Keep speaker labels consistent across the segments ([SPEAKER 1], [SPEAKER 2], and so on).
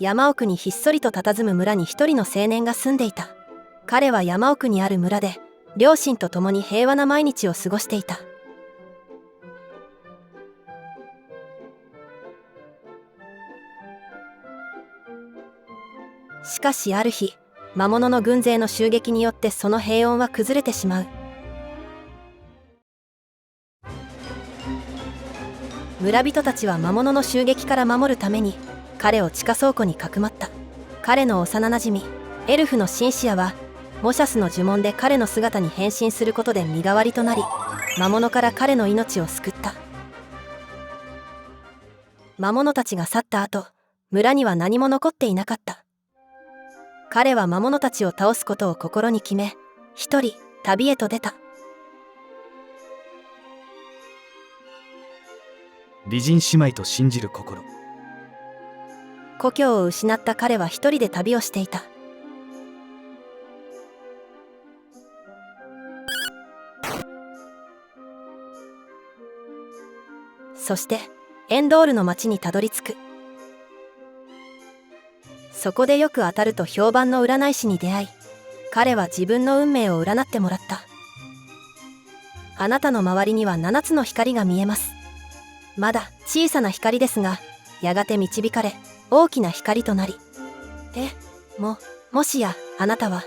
[SPEAKER 1] 山奥にひっそりと佇む村に一人の青年が住んでいた。彼は山奥にある村で両親と共に平和な毎日を過ごしていた。しかしある日、魔物の軍勢の襲撃によってその平穏は崩れてしまう。村人たちは魔物の襲撃から守るために彼を地下倉庫にかくまった。彼の幼なじみエルフのシンシアはモシャスの呪文で彼の姿に変身することで身代わりとなり、魔物から彼の命を救った。魔物たちが去った後、村には何も残っていなかった。彼は魔物たちを倒すことを心に決め、一人旅へと出た。
[SPEAKER 2] 美人姉妹と信じる心。
[SPEAKER 1] 故郷を失った彼は一人で旅をしていた。そしてエンドールの町にたどり着く。そこでよく当たると評判の占い師に出会い、彼は自分の運命を占ってもらった。あなたの周りには7つの光が見えます。まだ小さな光ですが、やがて導かれ大きな光となり、もしやあなたは。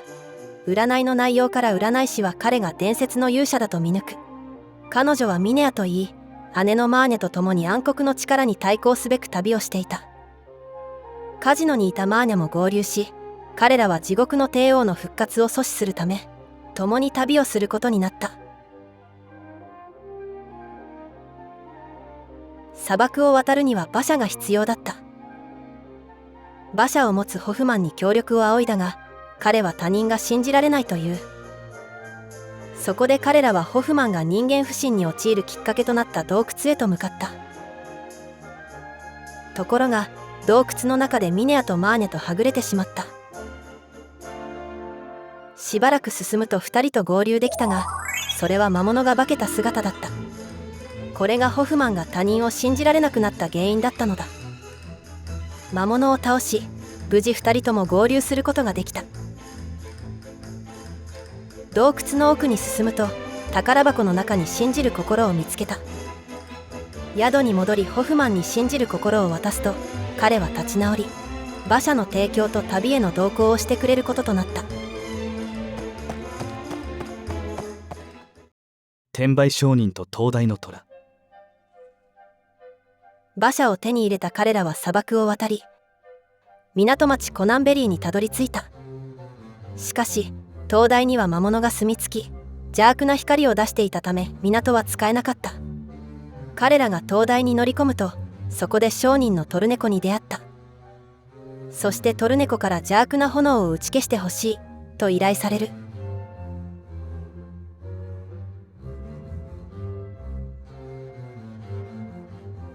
[SPEAKER 1] 占いの内容から占い師は彼が伝説の勇者だと見抜く。彼女はミネアといい、姉のマーニャと共に暗黒の力に対抗すべく旅をしていた。カジノにいたマーニャも合流し、彼らは地獄の帝王の復活を阻止するため共に旅をすることになった。砂漠を渡るには馬車が必要だった。馬車を持つホフマンに協力を仰いだが、彼は他人が信じられないという。そこで彼らはホフマンが人間不信に陥るきっかけとなった洞窟へと向かった。ところが洞窟の中でミネアとマーニャとはぐれてしまった。しばらく進むと2人と合流できたが、それは魔物が化けた姿だった。これがホフマンが他人を信じられなくなった原因だったのだ。魔物を倒し、無事2人とも合流することができた。洞窟の奥に進むと宝箱の中に信じる心を見つけた。宿に戻りホフマンに信じる心を渡すと、彼は立ち直り馬車の提供と旅への同行をしてくれることとなった。
[SPEAKER 2] 転売商人と灯台の虎。
[SPEAKER 1] 馬車を手に入れた彼らは砂漠を渡り、港町コナンベリーにたどり着いた。しかし灯台には魔物が住み着き、邪悪な光を出していたため港は使えなかった。彼らが灯台に乗り込むと、そこで商人のトルネコに出会った。そしてトルネコから邪悪な炎を打ち消してほしいと依頼される。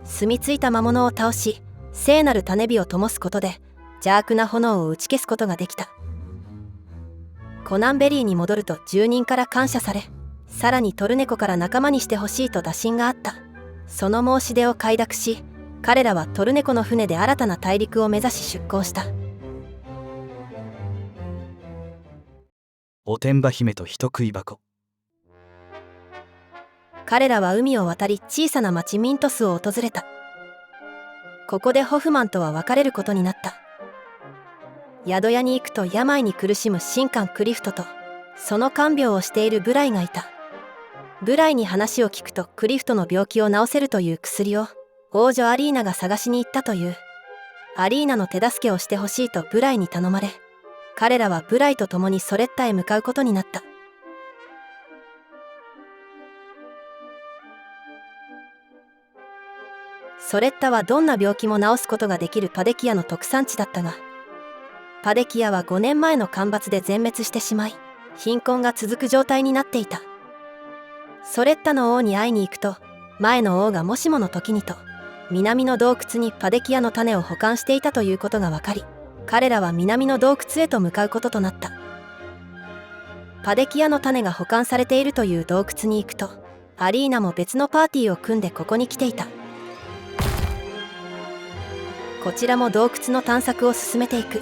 [SPEAKER 1] 住み着いた魔物を倒し、聖なる種火を灯すことで邪悪な炎を打ち消すことができた。コナンベリーに戻ると住人から感謝され、さらにトルネコから仲間にしてほしいと打診があった。その申し出を快諾し、彼らはトルネコの船で新たな大陸を目指し出港した。
[SPEAKER 2] おてんば姫と人食い箱。
[SPEAKER 1] 彼らは海を渡り小さな町ミントスを訪れた。ここでホフマンとは別れることになった。宿屋に行くと病に苦しむ神官クリフトとその看病をしているブライがいた。ブライに話を聞くとクリフトの病気を治せるという薬を王女アリーナが探しに行ったという。アリーナの手助けをしてほしいとブライに頼まれ、彼らはブライと共にソレッタへ向かうことになった。ソレッタはどんな病気も治すことができるパデキアの特産地だったが、パデキアは5年前の干ばつで全滅してしまい、貧困が続く状態になっていた。ソレッタの王に会いに行くと、前の王がもしもの時にと南の洞窟にパデキアの種を保管していたということが分かり、彼らは南の洞窟へと向かうこととなった。パデキアの種が保管されているという洞窟に行くと、アリーナも別のパーティーを組んでここに来ていた。こちらも洞窟の探索を進めていく。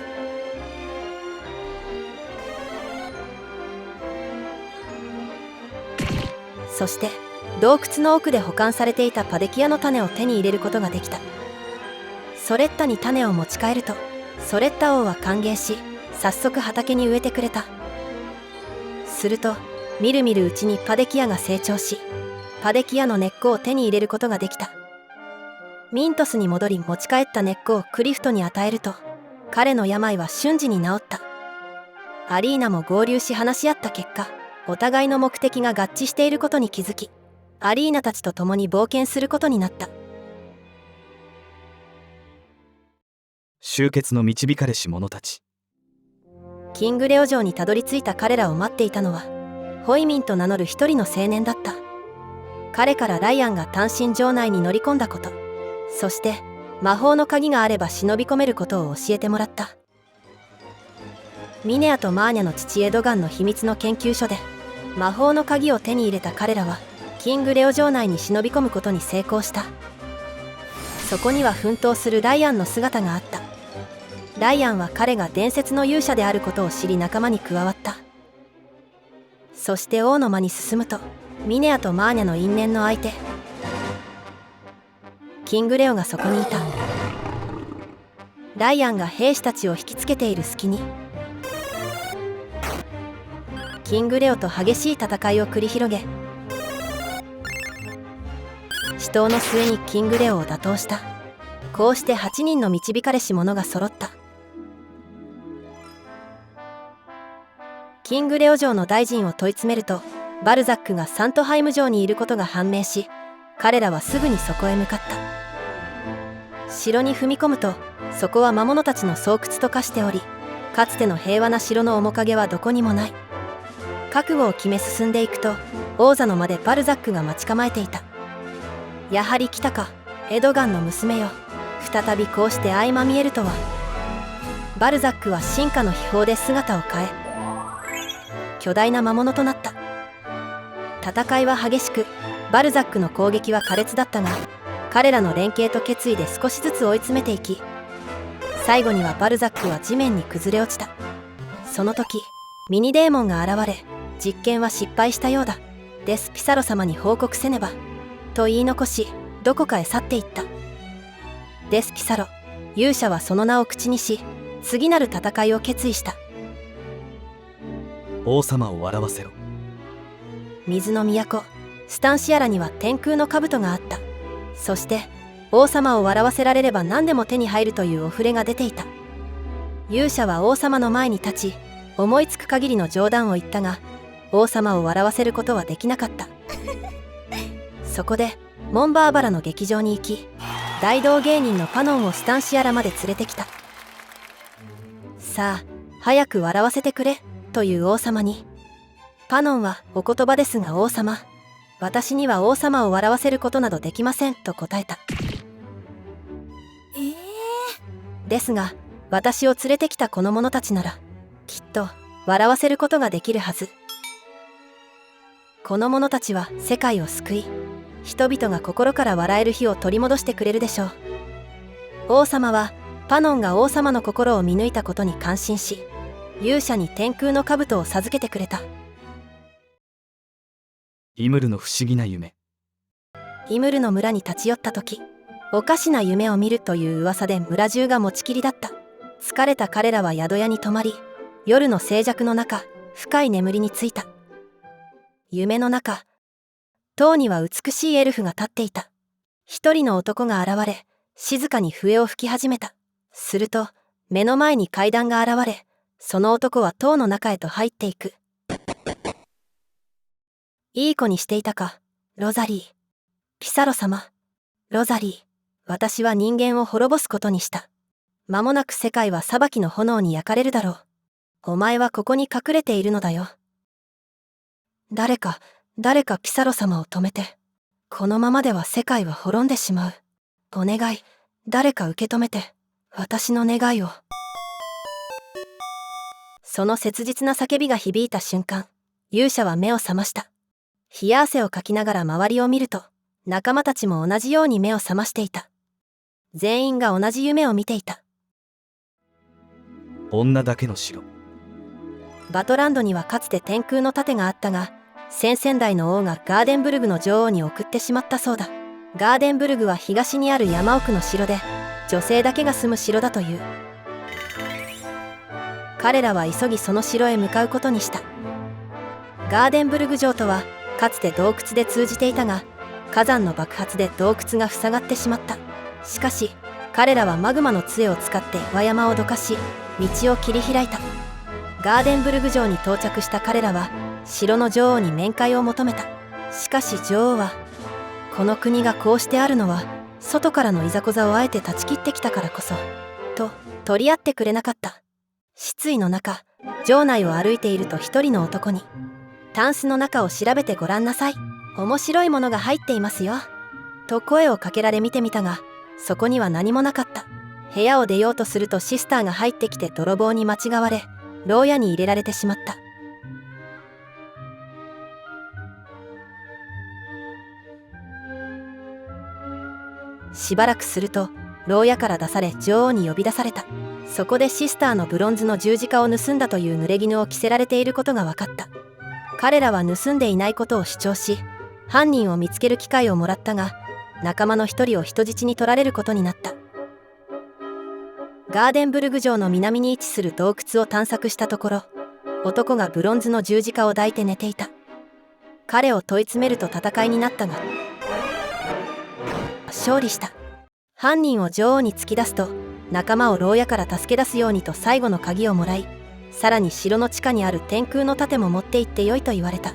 [SPEAKER 1] そして洞窟の奥で保管されていたパデキアの種を手に入れることができた。ソレッタに種を持ち帰ると、ソレッタ王は歓迎し、早速畑に植えてくれた。するとみるみるうちにパデキアが成長し、パデキアの根っこを手に入れることができた。ミントスに戻り持ち帰った根っこをクリフトに与えると、彼の病は瞬時に治った。アリーナも合流し話し合った結果、お互いの目的が合致していることに気づき、アリーナたちと共に冒険することになった。
[SPEAKER 2] 終結の導かれし者たち。
[SPEAKER 1] キングレオ城にたどり着いた彼らを待っていたのは、ホイミンと名乗る一人の青年だった。彼からライアンが単身城内に乗り込んだこと、そして魔法の鍵があれば忍び込めることを教えてもらった。ミネアとマーニャの父エドガンの秘密の研究所で魔法の鍵を手に入れた彼らは、キングレオ城内に忍び込むことに成功した。そこには奮闘するライアンの姿があった。ライアンは彼が伝説の勇者であることを知り仲間に加わった。そして王の間に進むと、ミネアとマーニャの因縁の相手キングレオがそこにいた。ライアンが兵士たちを引きつけている隙に、キングレオと激しい戦いを繰り広げ、死闘の末にキングレオを打倒した。こうして8人の導かれし者が揃った。キングレオ城の大臣を問い詰めると、バルザックがサントハイム城にいることが判明し、彼らはすぐにそこへ向かった。城に踏み込むと、そこは魔物たちの巣窟と化しており、かつての平和な城の面影はどこにもない。覚悟を決め進んでいくと、王座の間でバルザックが待ち構えていた。やはり来たか、エドガンの娘よ。再びこうして相まみえるとは。バルザックは進化の秘宝で姿を変え、巨大な魔物となった。戦いは激しく、バルザックの攻撃は苛烈だったが、彼らの連携と決意で少しずつ追い詰めていき、最後にはバルザックは地面に崩れ落ちた。その時ミニデーモンが現れ、実験は失敗したようだ。デス・ピサロ様に報告せねばと言い残し、どこかへ去っていった。デス・ピサロ勇者はその名を口にし、次なる戦いを決意した。
[SPEAKER 2] 王様を笑わせろ。
[SPEAKER 1] 水の都スタンシアラには天空の兜があった。そして王様を笑わせられれば何でも手に入るというお触れが出ていた。勇者は王様の前に立ち、思いつく限りの冗談を言ったが、王様を笑わせることはできなかった。そこでモンバーバラの劇場に行き、大道芸人のパノンをスタンシアラまで連れてきた。さあ早く笑わせてくれという王様に、パノンはお言葉ですが王様、私には王様を笑わせることなどできませんと答えた。ですが私を連れてきたこの者たちならきっと笑わせることができるはず。この者たちは世界を救い、人々が心から笑える日を取り戻してくれるでしょう。王様はパノンが王様の心を見抜いたことに感心し、勇者に天空の兜を授けてくれた。
[SPEAKER 2] イムルの不思議な夢。
[SPEAKER 1] イムルの村に立ち寄った時、おかしな夢を見るという噂で村中が持ちきりだった。疲れた彼らは宿屋に泊まり、夜の静寂の中深い眠りについた。夢の中、塔には美しいエルフが立っていた。一人の男が現れ、静かに笛を吹き始めた。すると目の前に階段が現れ、その男は塔の中へと入っていく。いい子にしていたか、ロザリー。ピサロ様。ロザリー、私は人間を滅ぼすことにした。間もなく世界は裁きの炎に焼かれるだろう。お前はここに隠れているのだよ。誰かピサロ様を止めて。このままでは世界は滅んでしまう。お願い、誰か受け止めて、私の願いを。その切実な叫びが響いた瞬間、勇者は目を覚ました。冷や汗をかきながら周りを見ると、仲間たちも同じように目を覚ましていた。全員が同じ夢を見ていた。
[SPEAKER 2] 女だけの城。
[SPEAKER 1] バトランドにはかつて天空の盾があったが、先々代の王がガーデンブルグの女王に送ってしまったそうだ。ガーデンブルグは東にある山奥の城で、女性だけが住む城だという。彼らは急ぎその城へ向かうことにした。ガーデンブルグ城とはかつて洞窟で通じていたが、火山の爆発で洞窟が塞がってしまった。しかし彼らはマグマの杖を使って岩山をどかし、道を切り開いた。ガーデンブルグ城に到着した彼らは城の女王に面会を求めた。しかし女王は、この国がこうしてあるのは外からのいざこざをあえて断ち切ってきたからこそと取り合ってくれなかった。失意の中、城内を歩いていると一人の男に、タンスの中を調べてごらんなさい。面白いものが入っていますよ。と声をかけられ見てみたが、そこには何もなかった。部屋を出ようとするとシスターが入ってきて泥棒に間違われ、牢屋に入れられてしまった。しばらくすると牢屋から出され女王に呼び出された。そこでシスターのブロンズの十字架を盗んだという濡れ衣を着せられていることが分かった。彼らは盗んでいないことを主張し、犯人を見つける機会をもらったが、仲間の一人を人質に取られることになった。ガーデンブルグ城の南に位置する洞窟を探索したところ、男がブロンズの十字架を抱いて寝ていた。彼を問い詰めると戦いになったが勝利した。犯人を女王に突き出すと、仲間を牢屋から助け出すようにと最後の鍵をもらい、さらに城の地下にある天空の盾も持って行ってよいと言われた。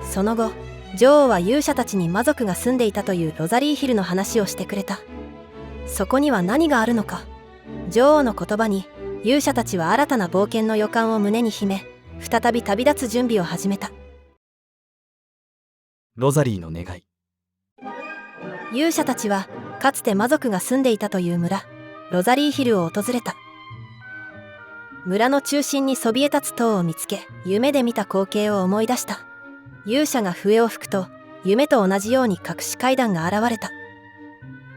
[SPEAKER 1] その後、女王は勇者たちに魔族が住んでいたというロザリーヒルの話をしてくれた。そこには何があるのか。女王の言葉に勇者たちは新たな冒険の予感を胸に秘め、再び旅立つ準備を始めた。
[SPEAKER 2] ロザリーの願い。
[SPEAKER 1] 勇者たちはかつて魔族が住んでいたという村、ロザリーヒルを訪れた。村の中心にそびえ立つ塔を見つけ、夢で見た光景を思い出した。勇者が笛を吹くと、夢と同じように隠し階段が現れた。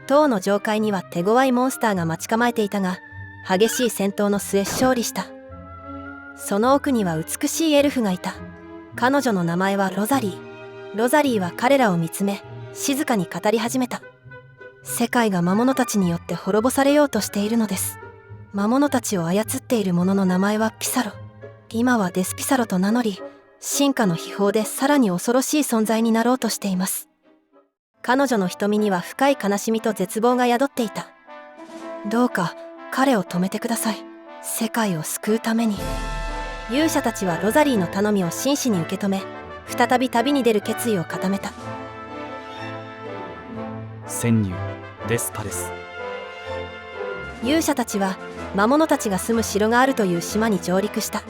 [SPEAKER 1] 塔の上階には手強いモンスターが待ち構えていたが、激しい戦闘の末勝利した。その奥には美しいエルフがいた。彼女の名前はロザリー。ロザリーは彼らを見つめ、静かに語り始めた。世界が魔物たちによって滅ぼされようとしているのです。魔物たちを操っている者の名前はピサロ。今はデスピサロと名乗り、進化の秘宝でさらに恐ろしい存在になろうとしています。彼女の瞳には深い悲しみと絶望が宿っていた。どうか彼を止めてください。世界を救うために。勇者たちはロザリーの頼みを真摯に受け止め、再び旅に出る決意を固めた。
[SPEAKER 2] 潜入デスパレス。
[SPEAKER 1] 勇者たちは魔物たちが住む城があるという島に上陸した。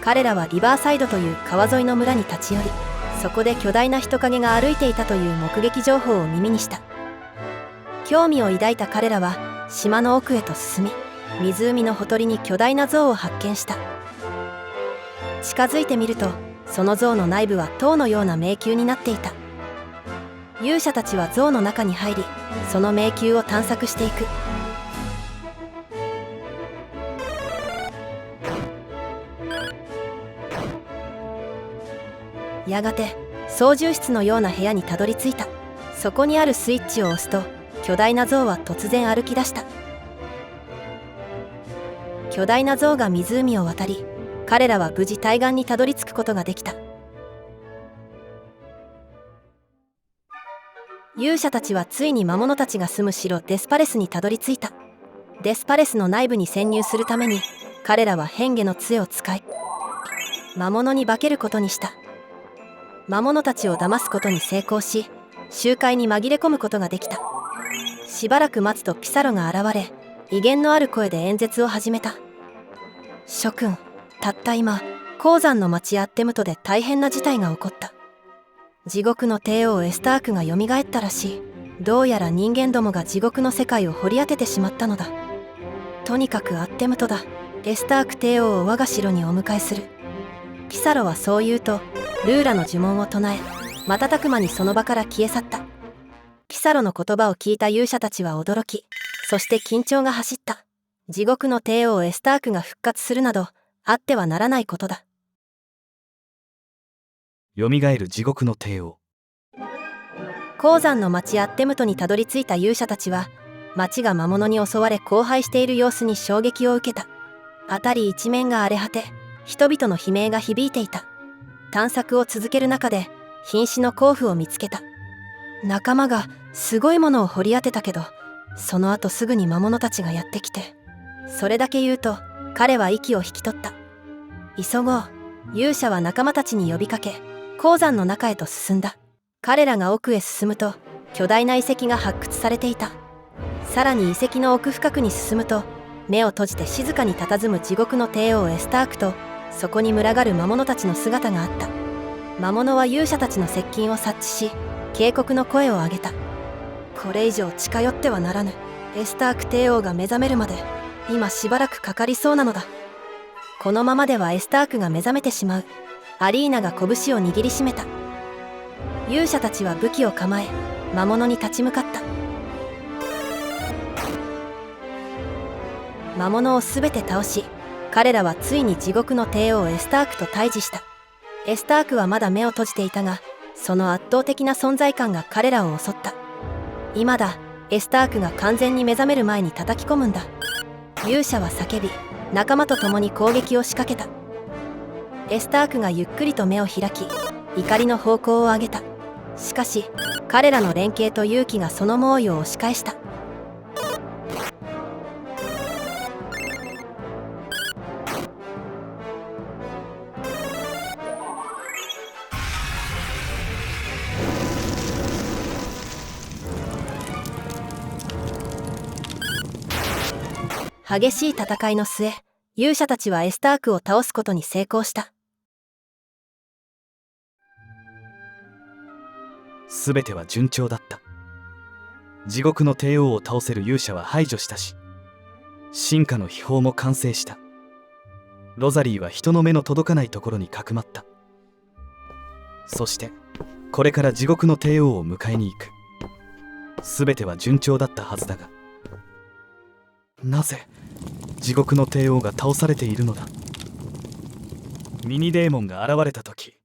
[SPEAKER 1] 彼らはリバーサイドという川沿いの村に立ち寄り、そこで巨大な人影が歩いていたという目撃情報を耳にした。興味を抱いた彼らは島の奥へと進み、湖のほとりに巨大な像を発見した。近づいてみると、その像の内部は塔のような迷宮になっていた。勇者たちは像の中に入り、その迷宮を探索していく。やがて操縦室のような部屋にたどり着いた。そこにあるスイッチを押すと、巨大な像は突然歩き出した。巨大な像が湖を渡り、彼らは無事対岸にたどり着くことができた。勇者たちはついに魔物たちが住む城デスパレスにたどり着いた。デスパレスの内部に潜入するために、彼らは変化の杖を使い、魔物に化けることにした。魔物たちを騙すことに成功し、集会に紛れ込むことができた。しばらく待つとピサロが現れ、威厳のある声で演説を始めた。諸君、たった今、鉱山の町アッテムトで大変な事態が起こった。地獄の帝王エスタークがよみがえったらしい。どうやら人間どもが地獄の世界を掘り当ててしまったのだ。とにかくアッテムトだ。エスターク帝王を我が城にお迎えする。ピサロはそう言うと、ルーラの呪文を唱え、瞬く間にその場から消え去った。ピサロの言葉を聞いた勇者たちは驚き、そして緊張が走った。地獄の帝王エスタークが復活するなど、あってはならないことだ。
[SPEAKER 2] よみがえる地獄の帝王。
[SPEAKER 1] 鉱山の町アッテムトにたどり着いた勇者たちは、町が魔物に襲われ荒廃している様子に衝撃を受けた。辺り一面が荒れ果て、人々の悲鳴が響いていた。探索を続ける中で瀕死の甲府を見つけた。仲間がすごいものを掘り当てたけど、その後すぐに魔物たちがやってきて、それだけ言うと彼は息を引き取った。急ごう。勇者は仲間たちに呼びかけ、鉱山の中へと進んだ。彼らが奥へ進むと巨大な遺跡が発掘されていた。さらに遺跡の奥深くに進むと、目を閉じて静かに佇む地獄の帝王エスタークと、そこに群がる魔物たちの姿があった。魔物は勇者たちの接近を察知し、警告の声を上げた。これ以上近寄ってはならぬ。エスターク帝王が目覚めるまで今しばらくかかりそうなのだ。このままではエスタークが目覚めてしまう。アリーナが拳を握りしめた。勇者たちは武器を構え、魔物に立ち向かった。魔物をすべて倒し、彼らはついに地獄の帝王エスタークと対峙した。エスタークはまだ目を閉じていたが、その圧倒的な存在感が彼らを襲った。今だ。エスタークが完全に目覚める前に叩き込むんだ。勇者は叫び、仲間と共に攻撃を仕掛けた。エスタークがゆっくりと目を開き、怒りの方向を上げた。しかし彼らの連携と勇気がその猛威を押し返した。激しい戦いの末、勇者たちはエスタークを倒すことに成功した。
[SPEAKER 2] すべては順調だった。地獄の帝王を倒せる勇者は排除したし、進化の秘宝も完成した。ロザリーは人の目の届かないところにかくまった。そしてこれから地獄の帝王を迎えに行く。すべては順調だったはずだが、なぜ地獄の帝王が倒されているのだ。ミニデーモンが現れた時、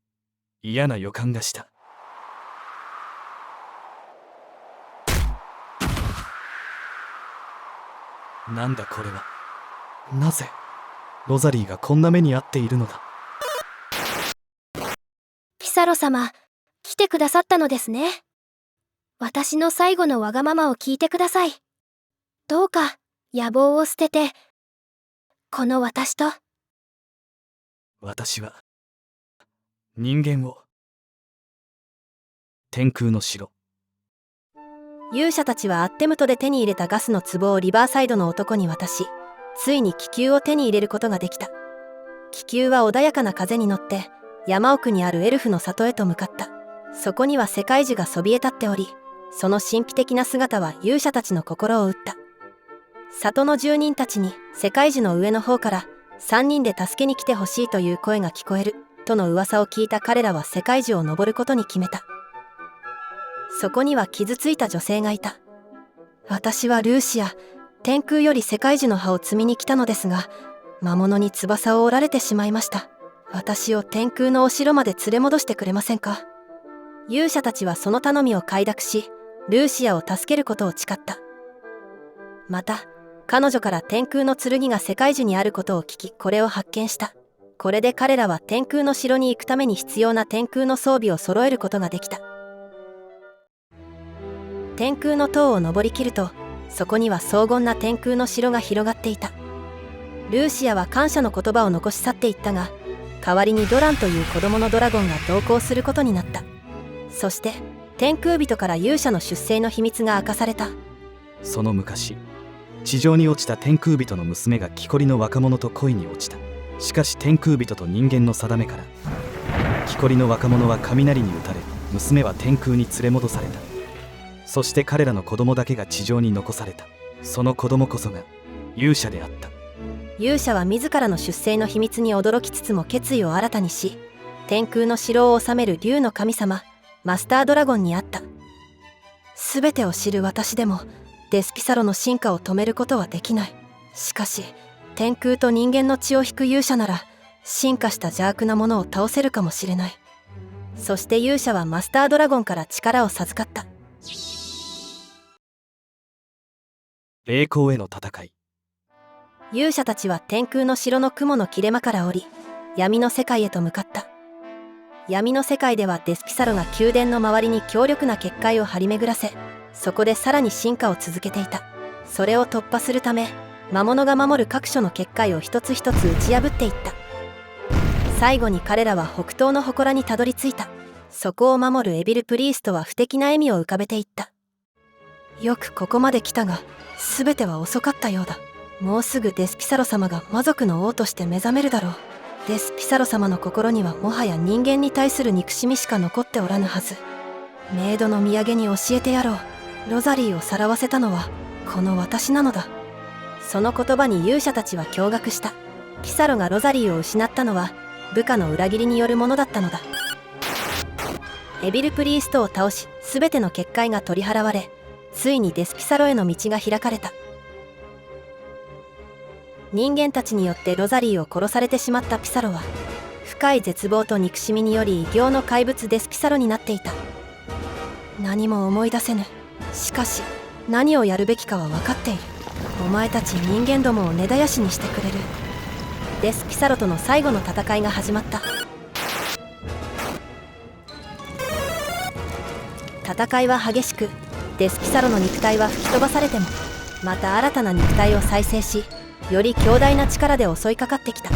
[SPEAKER 2] 嫌な予感がした。なんだこれは。なぜロザリーがこんな目に遭っているのだ。
[SPEAKER 3] ピサロ様、来てくださったのですね。私の最後のわがままを聞いてください。どうか野望を捨てて、この私と。
[SPEAKER 2] 私は人間を。天空の城。
[SPEAKER 1] 勇者たちはアッテムトで手に入れたガスの壺をリバーサイドの男に渡し、ついに気球を手に入れることができた。気球は穏やかな風に乗って山奥にあるエルフの里へと向かった。そこには世界樹がそびえ立っており、その神秘的な姿は勇者たちの心を打った。里の住人たちに世界樹の上の方から3人で助けに来てほしいという声が聞こえるとの噂を聞いた彼らは世界樹を登ることに決めた。そこには傷ついた女性がいた。私はルーシア、天空より世界樹の葉を摘みに来たのですが、魔物に翼を折られてしまいました。私を天空のお城まで連れ戻してくれませんか。勇者たちはその頼みを快諾し、ルーシアを助けることを誓った。また彼女から天空の剣が世界樹にあることを聞き、これを発見した。これで彼らは天空の城に行くために必要な天空の装備を揃えることができた。天空の塔を登りきると、そこには荘厳な天空の城が広がっていた。ルーシアは感謝の言葉を残し去っていったが、代わりにドランという子供のドラゴンが同行することになった。そして天空人から勇者の出生の秘密が明かされた。
[SPEAKER 2] その昔、地上に落ちた天空人の娘が木こりの若者と恋に落ちた。しかし天空人と人間の定めから、木こりの若者は雷に打たれ、娘は天空に連れ戻された。そして彼らの子供だけが地上に残された。その子供こそが勇者であった。
[SPEAKER 1] 勇者は自らの出生の秘密に驚きつつも決意を新たにし、天空の城を治める竜の神様マスタードラゴンに会った。全てを知る私でもデスピサロの進化を止めることはできない。しかし天空と人間の血を引く勇者なら進化した邪悪なものを倒せるかもしれない。そして勇者はマスタードラゴンから力を授かった。
[SPEAKER 2] 栄光への戦い。
[SPEAKER 1] 勇者たちは天空の城の雲の切れ間から降り、闇の世界へと向かった。闇の世界ではデスピサロが宮殿の周りに強力な結界を張り巡らせ、そこでさらに進化を続けていた。それを突破するため、魔物が守る各所の結界を一つ一つ打ち破っていった。最後に彼らは北東の祠にたどり着いた。そこを守るエビル・プリーストは不敵な笑みを浮かべていった。よくここまで来たが、全ては遅かったようだ。もうすぐデスピサロ様が魔族の王として目覚めるだろう。デスピサロ様の心にはもはや人間に対する憎しみしか残っておらぬはず。メイドの土産に教えてやろう。ロザリーをさらわせたのはこの私なのだ。その言葉に勇者たちは驚愕した。ピサロがロザリーを失ったのは部下の裏切りによるものだったのだ。エビル・プリーストを倒し、全ての結界が取り払われ、ついにデスピサロへの道が開かれた。人間たちによってロザリーを殺されてしまったピサロは、深い絶望と憎しみにより異形の怪物デスピサロになっていた。何も思い出せぬ。しかし何をやるべきかは分かっている。お前たち人間どもを根絶やしにしてくれる。デスピサロとの最後の戦いが始まった。戦いは激しく、デスピサロの肉体は吹き飛ばされても、また新たな肉体を再生し、より強大な力で襲いかかってきた。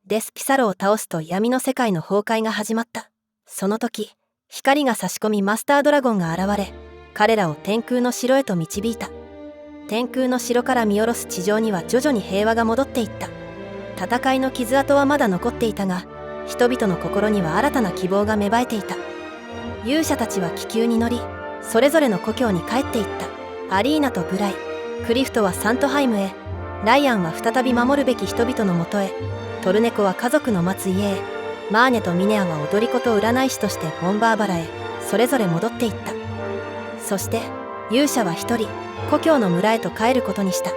[SPEAKER 1] デスピサロを倒すと闇の世界の崩壊が始まった。その時、光が差し込みマスタードラゴンが現れ、彼らを天空の城へと導いた。天空の城から見下ろす地上には徐々に平和が戻っていった。戦いの傷跡はまだ残っていたが、人々の心には新たな希望が芽生えていた。勇者たちは気球に乗り、それぞれの故郷に帰っていった。アリーナとブライ、クリフトはサントハイムへ、ライアンは再び守るべき人々のもとへ、トルネコは家族の待つ家へ、マーネとミネアは踊り子と占い師としてモンバーバラへ、それぞれ戻っていった。そして勇者は一人、故郷の村へと帰ることにした。